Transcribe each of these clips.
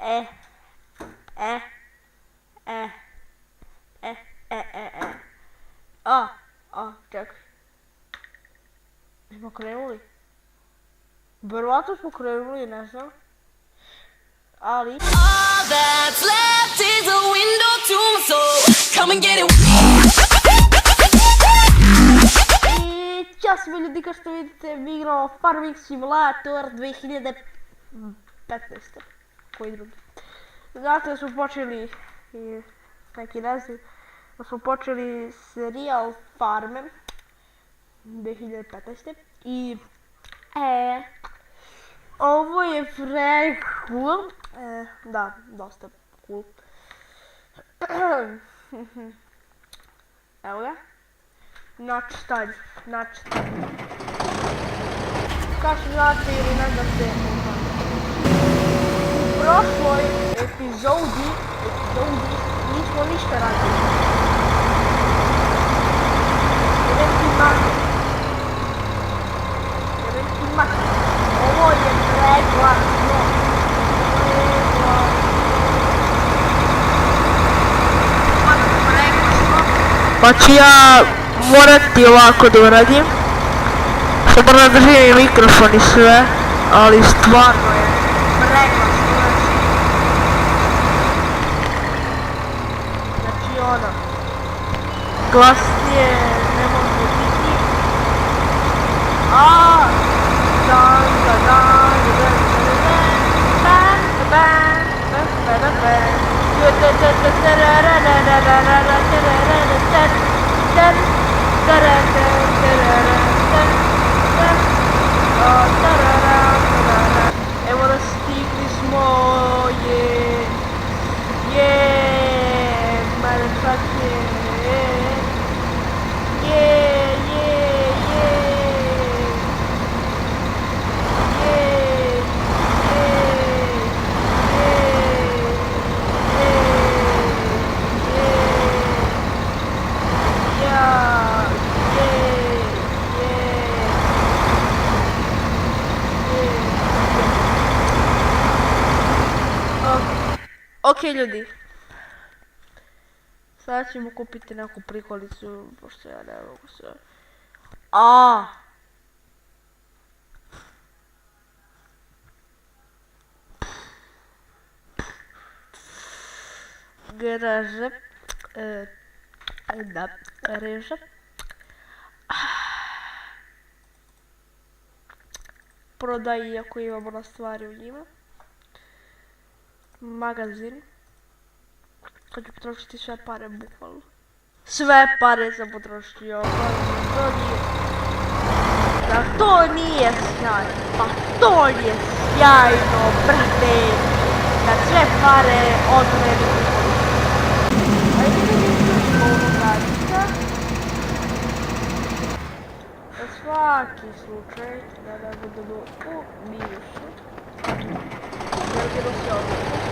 E, e, e, e, e, e, e. Čekaj. Smo krenuli? Verovatno smo krenuli, ne znam. Ali... All that's left is a window to my soul. Come and get it. I ćao svima ljudi, kao što vidite, mi igramo Farming Simulator 2015. Koji drugi? Znate da smo počeli, neki naziv, da smo počeli serijal Farme 2015. I ovo je pre cool. Da, dosta cool. Evo ga. Načtalj. Kao što znate ili ne znate, u prošloj epizodi nismo ništa radili. Jebenki mak. Ovo je preglasno. Pa ću ja morati ovako da uradim. Što moram da držim i mikrofon i sve, ali stvarno je preglasno. Znači ono, glasnije ne može biti. Evo da stigli smo, motherfucker, Ok ljudi, sada ćemo kupiti neku prikolicu, pošto ja ne mogu sve. Garaže, da, reže. Prodaj iako imamo na stvari u njima. Magazin. Kad ću potrošiti sve pare, bukvalno. Sve pare sam potrošio, to nije sjajno, pa to je sjajno, brate, da sve pare odredim. Ajde da vidimo unutranica. Za svaki slučaj, da ne budemo u minusu. Jer bilo si odlično.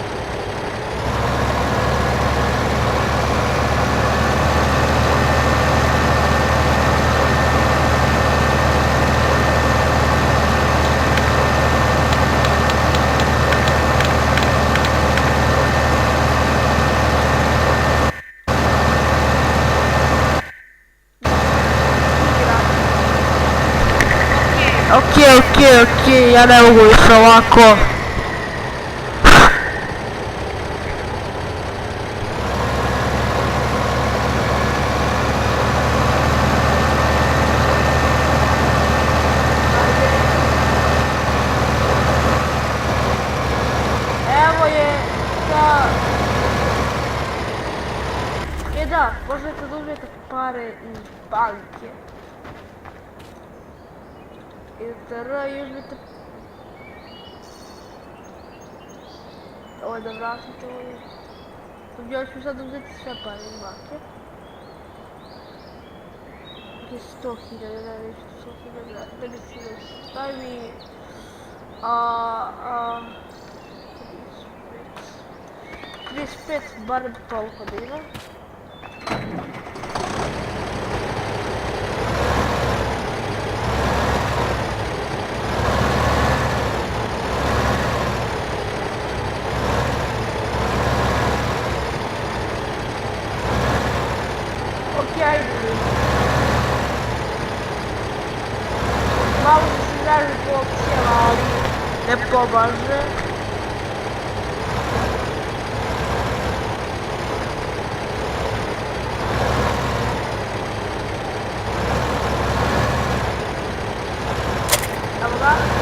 Ok, ja ne mogu više ovako. Evo je da... da, možete da uzmete pare iz banke. I uzmete... Ovo da vratite ovo je... Ja ću sad uzeti sve pare iz banke. Je 100.000, ne nešto 100.000, ne mislim da stavi... 35, barem toliko da ima. ne pomaže. Evo ga.